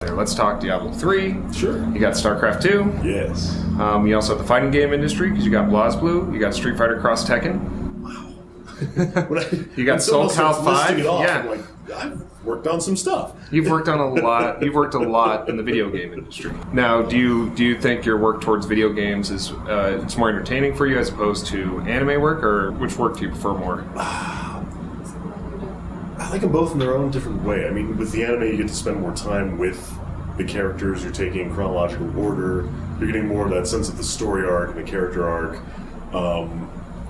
Let's talk Diablo 3. Sure. You got StarCraft 2. Yes. You also have the fighting game industry because you got BlazBlue. You got Street Fighter Cross Tekken. You got Soul Cal 5. Yeah. I'm like, I've worked on some stuff. You've worked on a lot. You've worked a lot in the video game industry. Now, do you think your work towards video games is it's more entertaining for you as opposed to anime work, or which work do you prefer more? I like them both in their own different way. I mean, with the anime, you get to spend more time with the characters. You're taking chronological order. You're getting more of that sense of the story arc and the character arc.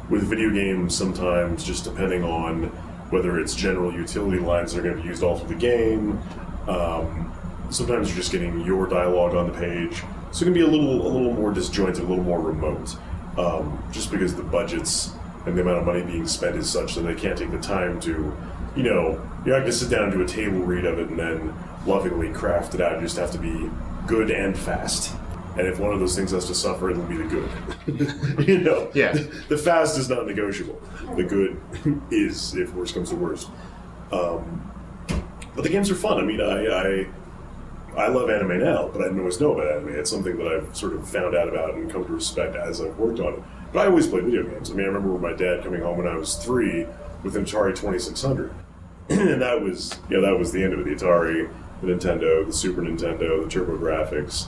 With video games, sometimes just depending on whether it's general utility lines that are going to be used all through the game. Sometimes you're just getting your dialogue on the page, so it can be a little more disjointed, a little more remote, just because the budgets and the amount of money being spent is such that they can't take the time to, you're not going to sit down and do a table read of it and then lovingly craft it out. You just have to be good and fast. And if one of those things has to suffer, it'll be the good. Yeah. The fast is not negotiable. The good is, if worse comes to worst. But the games are fun. I mean, I love anime now, but I didn't always know about anime. It's something that I've sort of found out about and come to respect as I've worked on it. But I always played video games. I mean, I remember my dad coming home when I was 3 with an Atari 2600. And that was the end of it. The Atari, the Nintendo, the Super Nintendo, the TurboGrafx.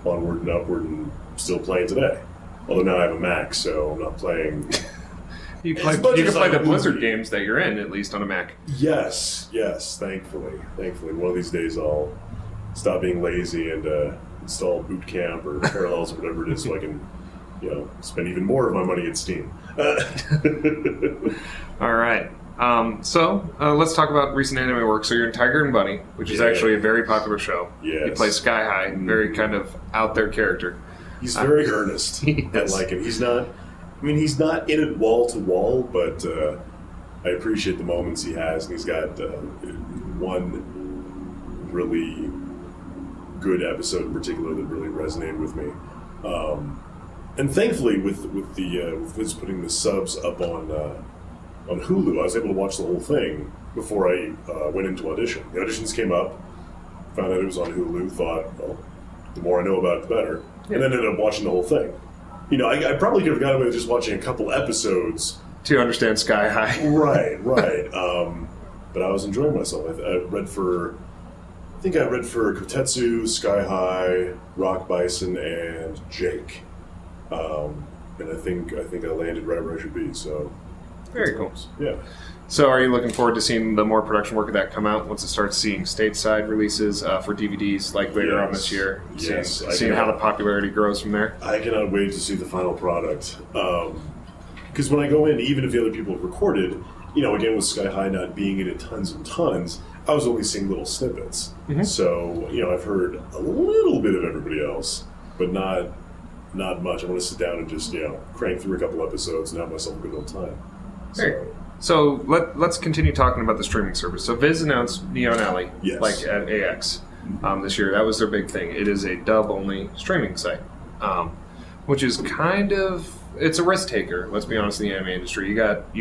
Onward and upward, and still playing today. Although now I have a Mac, so I'm not playing. You can play the Blizzard games that you're in, at least on a Mac. Yes, thankfully. One of these days I'll stop being lazy and install Boot Camp or Parallels or whatever it is, so I can, spend even more of my money at Steam. All right. So let's talk about recent anime work. So you're in Tiger and Bunny, which is actually a very popular show. Yes. You play Sky High, very kind of out there character. He's very earnest. I like him. He's not in it wall to wall, but I appreciate the moments he has, and he's got one really good episode in particular that really resonated with me. And thankfully, with Viz putting the subs up on Hulu, I was able to watch the whole thing before I went into audition. The auditions came up, found out it was on Hulu, thought, well, the more I know about it, the better. Yeah. And then ended up watching the whole thing. I probably could have gotten away with just watching a couple episodes. To understand Sky High. Right. But I was enjoying myself. I read for Kotetsu, Sky High, Rock Bison, and Jake. And I think I landed right where I should be, so... Very cool. Yeah. So are you looking forward to seeing the more production work of that come out once it starts seeing stateside releases for DVDs like later on this year? Yes. Seeing how the popularity grows from there? I cannot wait to see the final product. Because when I go in, even if the other people have recorded, again with Sky High not being in it tons and tons, I was only seeing little snippets. Mm-hmm. So, I've heard a little bit of everybody else, but not much. I want to sit down and just, crank through a couple episodes and have myself a good old time. So let's continue talking about the streaming service. So Viz announced Neon Alley, yes, at AX this year. That was their big thing. It is a dub-only streaming site, which is it's a risk taker. Let's be honest, in the anime industry, you got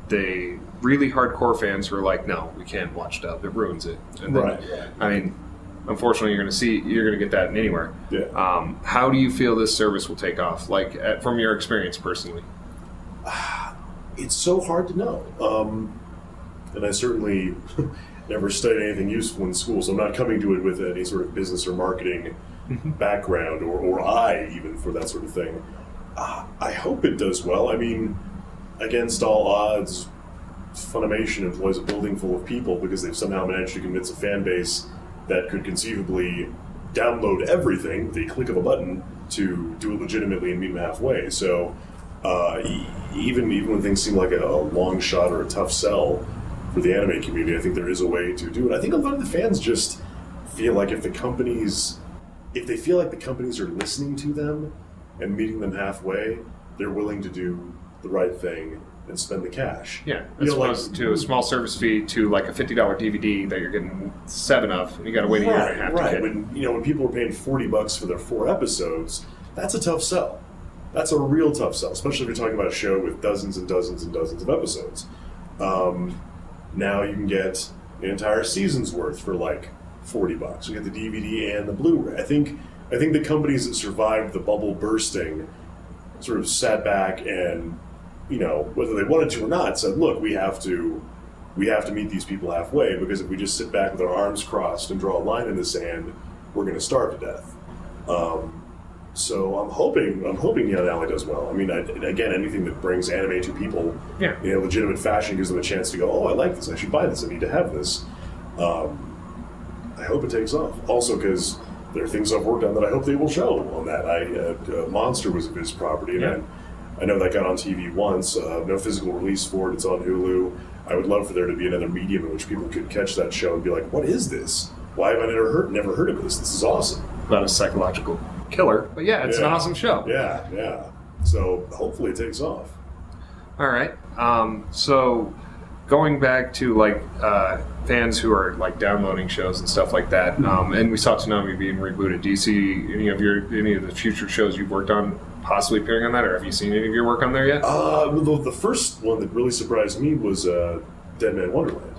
the really hardcore fans who are like, no, we can't watch dub. It ruins it. And then, right. I mean, unfortunately, you're going to get that anywhere. Yeah. How do you feel this service will take off? From your experience personally. It's so hard to know. And I certainly never studied anything useful in school, so I'm not coming to it with any sort of business or marketing background or eye even for that sort of thing. I hope it does well. I mean, against all odds, Funimation employs a building full of people because they've somehow managed to convince a fan base that could conceivably download everything with a click of a button to do it legitimately and meet them halfway. So even when things seem like a long shot or a tough sell for the anime community, I think there is a way to do it. I think a lot of the fans just feel like if they feel like the companies are listening to them and meeting them halfway, they're willing to do the right thing and spend the cash. Yeah, as opposed to a small service fee to like a $50 DVD that you're getting 7 of, and you got to wait a year and a half to get. When people are paying $40 for their 4 episodes, that's a tough sell. That's a real tough sell, especially if you're talking about a show with dozens and dozens and dozens of episodes. Now you can get an entire season's worth for like $40. We got the DVD and the Blu-ray. I think the companies that survived the bubble bursting sort of sat back and, whether they wanted to or not, said, look, we have to meet these people halfway, because if we just sit back with our arms crossed and draw a line in the sand, we're going to starve to death. So I'm hoping Neon Alley does well. I mean, again, anything that brings anime to people in a legitimate fashion gives them a chance to go, oh, I like this, I should buy this, I need to have this. I hope it takes off. Also, because there are things I've worked on that I hope they will show on that. Monster was a Viz property, and I know that got on TV once. No physical release for it. It's on Hulu. I would love for there to be another medium in which people could catch that show and be like, what is this? Why have I never heard of this? This is awesome. About a psychological killer, but it's an awesome show. Yeah. So hopefully it takes off. All right. So going back to fans who are downloading shows and stuff like that, and we saw Toonami being rebooted. Do you see any of the future shows you've worked on possibly appearing on that, or have you seen any of your work on there yet? The first one that really surprised me was Dead Man Wonderland.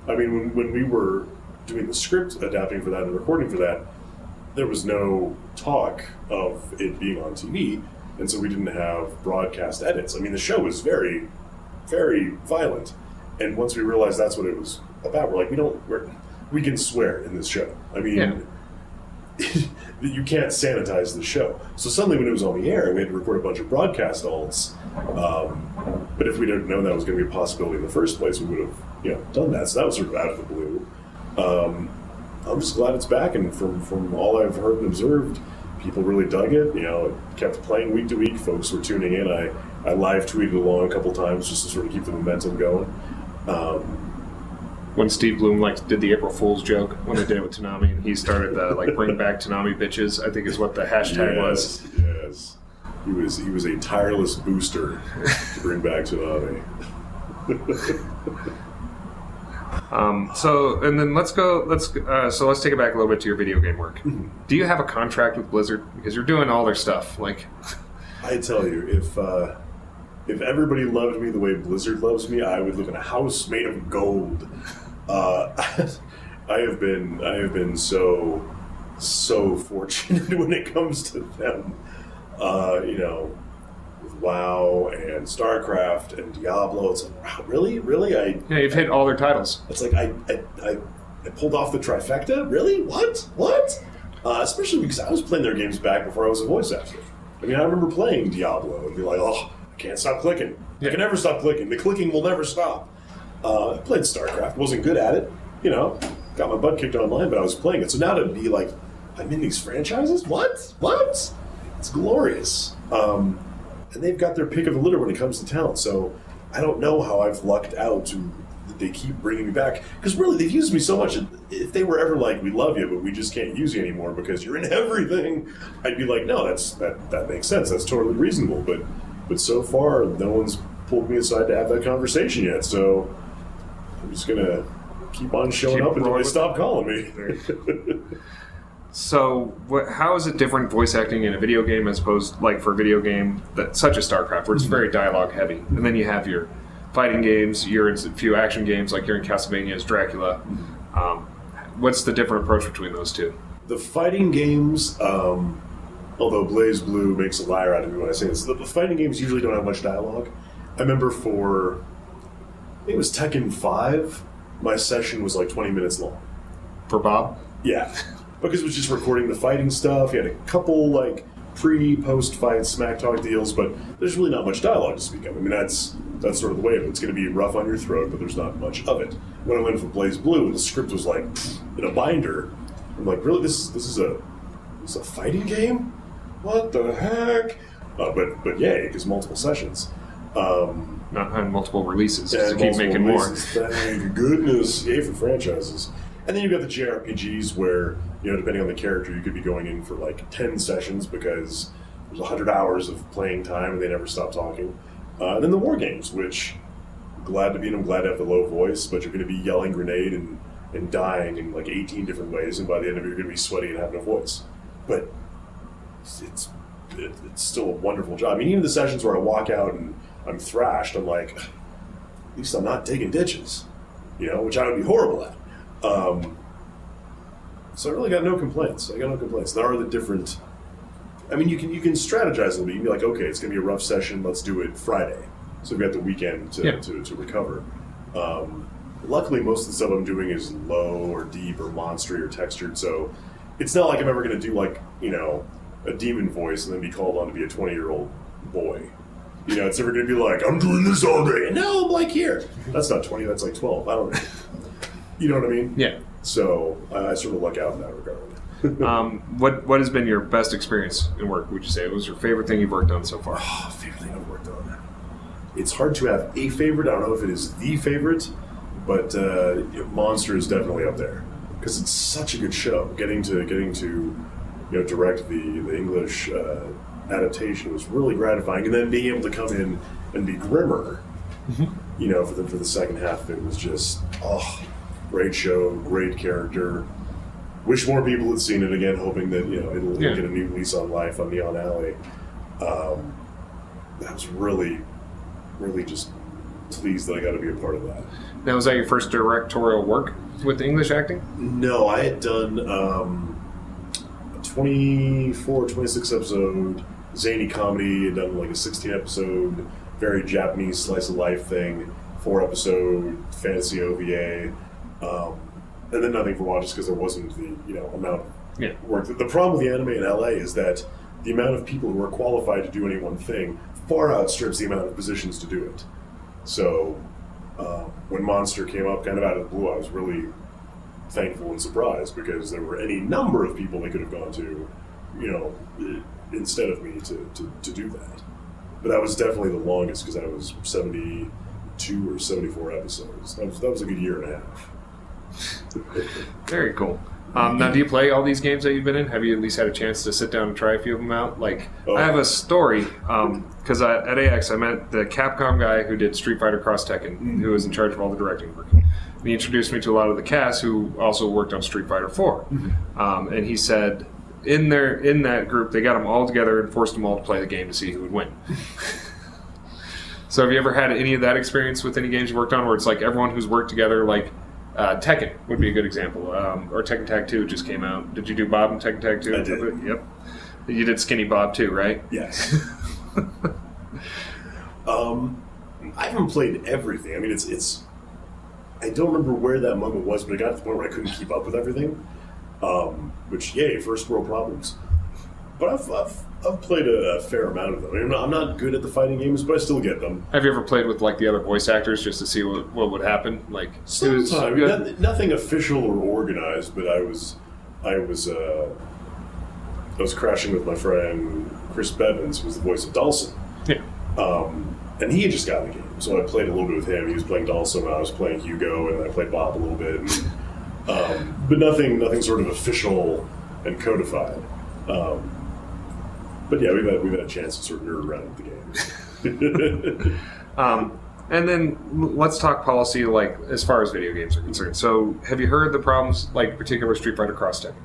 I mean, when we were doing the script adapting for that and recording for that, there was no talk of it being on TV, and so we didn't have broadcast edits. I mean, the show was very, very violent, and once we realized that's what it was about, we're like, we can swear in this show. I mean, you can't sanitize the show. So suddenly, when it was on the air, we had to record a bunch of broadcast alts. But if we didn't know that was going to be a possibility in the first place, we would have, done that. So that was sort of out of the blue. I'm just glad it's back, and from all I've heard and observed, people really dug it. It kept playing week to week. Folks were tuning in. I live tweeted along a couple times just to sort of keep the momentum going. When Steve Bloom did the April Fool's joke when they did it with Toonami, and he started the bring back Toonami bitches, I think is what the hashtag was. Yes, he was a tireless booster to bring back Toonami. Let's take it back a little bit to your video game work. Mm-hmm. Do you have a contract with Blizzard? Because you're doing all their stuff. I tell you, if everybody loved me the way Blizzard loves me, I would live in a house made of gold. I have been so fortunate when it comes to them. With WoW and StarCraft and Diablo, it's like, wow, really? You've hit all their titles. It's like I pulled off the trifecta. Really? What? Especially because I was playing their games back before I was a voice actor. I mean, I remember playing Diablo and be like, oh, I can't stop clicking. I can never stop clicking. The clicking will never stop. I played StarCraft, wasn't good at it. Got my butt kicked online, but I was playing it. So now to be like, I'm in these franchises? What? It's glorious. And they've got their pick of the litter when it comes to talent. So I don't know how I've lucked out that they keep bringing me back. Because really, they've used me so much. If they were ever like, we love you, but we just can't use you anymore because you're in everything, I'd be like, no, that makes sense. That's totally reasonable. But so far, no one's pulled me aside to have that conversation yet. So I'm just going to keep on showing up until they stop calling me. So, how is it different voice acting in a video game as opposed, for a video game that's such as StarCraft, where it's very dialogue heavy, and then you have your fighting games, you're in a few action games, like you're in Castlevania as Dracula. What's the different approach between those two? The fighting games, although Blaze Blue makes a liar out of me when I say this, the fighting games usually don't have much dialogue. I remember I think it was Tekken 5, my session was 20 minutes long. For Bob? Yeah. Because it was just recording the fighting stuff. You had a couple pre-post-fight smack talk deals, but there's really not much dialogue to speak of. I mean, that's sort of the way of it. It's going to be rough on your throat, but there's not much of it. When I went for Blaze Blue, the script was in a binder. I'm like, really? This is a fighting game? What the heck? But yay, because multiple sessions. Not having multiple releases, and to keep making more. Thank goodness. Yay for franchises. And then you've got the JRPGs where, depending on the character, you could be going in for 10 sessions because there's 100 hours of playing time and they never stop talking. And then the war games, which I'm glad to be in them, glad to have the low voice, but you're going to be yelling grenade and dying in 18 different ways, and by the end of it, you're going to be sweaty and have no voice. But it's still a wonderful job. I mean, even the sessions where I walk out and I'm thrashed, I'm like, at least I'm not digging ditches, which I would be horrible at. So I really got no complaints. There are the different. I mean, you can strategize a little bit. You can be like, okay, it's going to be a rough session. Let's do it Friday. So we've got the weekend to recover. Luckily, most of the stuff I'm doing is low or deep or monstery or textured. So it's not like I'm ever going to do like, a demon voice and then be called on to be a 20-year-old boy. It's never going to be like, I'm doing this all day. No, I'm like, here. That's not 20, that's like 12. I don't know. You know what I mean? Yeah. So I sort of luck out in that regard. What has been your best experience in work, would you say? What was your favorite thing you've worked on so far? Favorite thing I've worked on. It's hard to have a favorite. I don't know if it is the favorite, but Monster is definitely up there. Because it's such a good show. Getting to direct the English adaptation was really gratifying, and then being able to come in and be Grimmer, for the second half of it was just great show, great character. Wish more people had seen it again, hoping that it'll get a new lease on life on Neon Alley. I was really, really just pleased that I got to be a part of that. Now, was that your first directorial work with English acting? No, I had done a 24, 26 episode zany comedy. I'd done like a 16 episode, very Japanese slice of life thing, 4 episode fantasy OVA, and then nothing for Watch, just because there wasn't the amount of work. The problem with the anime in LA is that the amount of people who are qualified to do any one thing far outstrips the amount of positions to do it. So when Monster came up kind of out of the blue, I was really thankful and surprised, because there were any number of people they could have gone to, instead of me to do that. But that was definitely the longest, because that was 72 or 74 episodes. That was a good year and a half. Very cool. Now, do you play all these games that you've been in? Have you at least had a chance to sit down and try a few of them out? I have a story, because at AX I met the Capcom guy who did Street Fighter Cross Tekken, who was in charge of all the directing work. And he introduced me to a lot of the cast who also worked on Street Fighter 4. And he said, in that group, they got them all together and forced them all to play the game to see who would win. So have you ever had any of that experience with any games you worked on, where it's like everyone who's worked together, like Tekken would be a good example, or Tekken Tag 2 just came out. Did you do Bob in Tekken Tag 2? I did. Yep. You did Skinny Bob too, right? Yes. I haven't played everything. I mean, it's. I don't remember where that moment was, but it got to the point where I couldn't keep up with everything. Which, yay, first world problems. But I've played a fair amount of them. I mean, I'm not good at the fighting games, but I still get them. Have you ever played with the other voice actors just to see what would happen? Sometimes. Nothing official or organized, but I was crashing with my friend Chris Bevins, who was the voice of Dhalsim. Yeah. And he had just gotten the game, so I played a little bit with him. He was playing Dhalsim, and I was playing Hugo, and I played Bob a little bit. And, but nothing sort of official and codified. But yeah, we've had a chance to sort of nerd around with the games. And then let's talk policy, as far as video games are concerned. So, have you heard the problems, in particular Street Fighter Cross Tekken?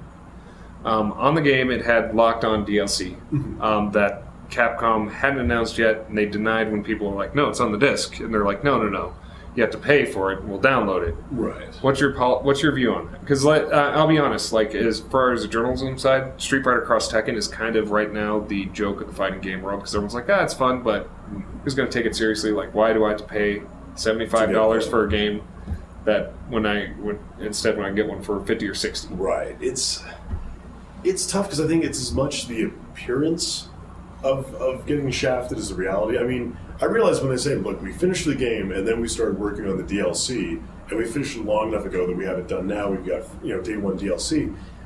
On the game, it had locked-on DLC that Capcom hadn't announced yet, and they denied when people were like, "No, it's on the disc," and they're like, "No, you have to pay for it, and we'll download it." Right. What's your view on that? Because I'll be honest, as far as the journalism side, Street Fighter Cross Tekken is kind of right now the joke of the fighting game world, because everyone's like, it's fun, but who's going to take it seriously? Why do I have to pay $75 for a game that when I can get one for $50 or $60? Right. It's tough, because I think it's as much the appearance of getting shafted as the reality. I mean, I realized when they say, look, we finished the game and then we started working on the DLC, and we finished it long enough ago that we have it done now, we've got day one DLC.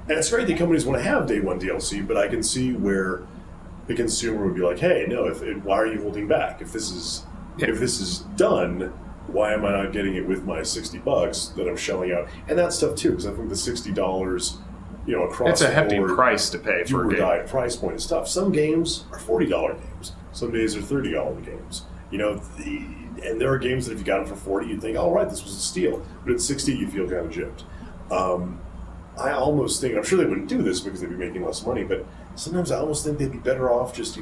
And it's great that companies want to have day one DLC, but I can see where the consumer would be like, hey, no, why are you holding back? If this is done, why am I not getting it with my $60 that I'm shelling out? And that's tough too, because I think the $60, across it's a hefty board, price to pay for a game. Die price point is tough. Some games are $40 games. Some days are $30 games. And there are games that if you got them for $40, you'd think, all right, this was a steal. But at $60, you feel kind of gypped. I almost think, I'm sure they wouldn't do this because they'd be making less money, but sometimes I almost think they'd be better off just,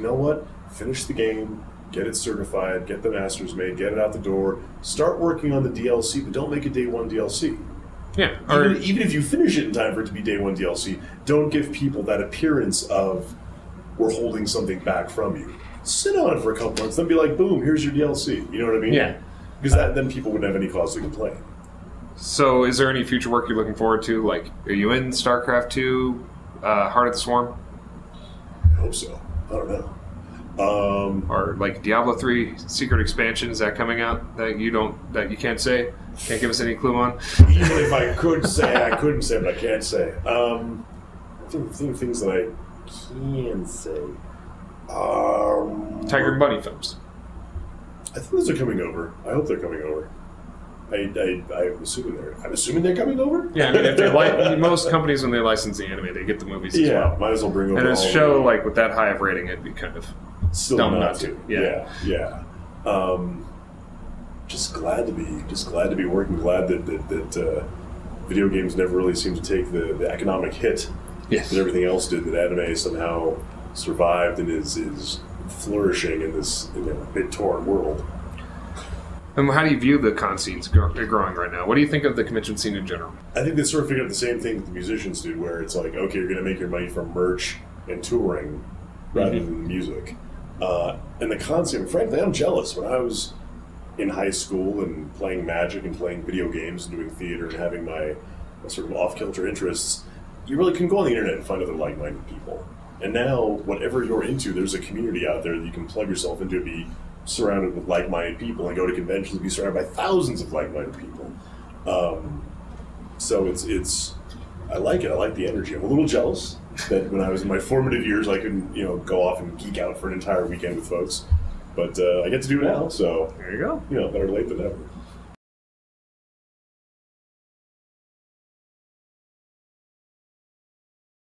finish the game, get it certified, get the masters made, get it out the door, start working on the DLC, but don't make it day one DLC. Yeah. Or Even if you finish it in time for it to be day one DLC, don't give people that appearance of we're holding something back from you. Sit on it for a couple months, then be like, boom, here's your DLC. You know what I mean? Yeah. Because then people wouldn't have any cause to complain. so, is there any future work you're looking forward to? Like, are you in StarCraft 2, Heart of the Swarm, I hope so. I don't know. or like Diablo 3 Secret Expansion? Is that coming out that you can't say? Can't give us any clue on? Even if I could say, I couldn't say, but I can't say. I think things that I can say. Tiger and Bunny films. I think those are coming over. I hope they're coming over. I'm assuming they're coming over. Yeah, I mean, if they most companies when they license the anime, they get the movies as Yeah, well. might as well bring over. And a all show the- like with that high of rating, it'd be kind of still dumb not not to. to. Yeah. Just glad to be working. Glad that video games never really seem to take the economic hit Yes. that everything else did. That anime somehow survived and is flourishing in this bit torn world. And how do you view the con scenes growing right now? What do you think of the convention scene in general? I think they sort of figured out the same thing that the musicians did, where it's like, okay, you're going to make your money from merch and touring rather than music. And the con scene, frankly, I'm jealous. When I was in high school and playing Magic and playing video games and doing theater and having my sort of off-kilter interests, you really couldn't go on the internet and find other like-minded people. And now, whatever you're into, there's a community out there that you can plug yourself into, be surrounded with like-minded people, and go to conventions and be surrounded by thousands of like-minded people. So it's I like it. I like the energy. I'm a little jealous that when I was in my formative years, I couldn't go off and geek out for an entire weekend with folks. But I get to do it now, so There you go. better late than never.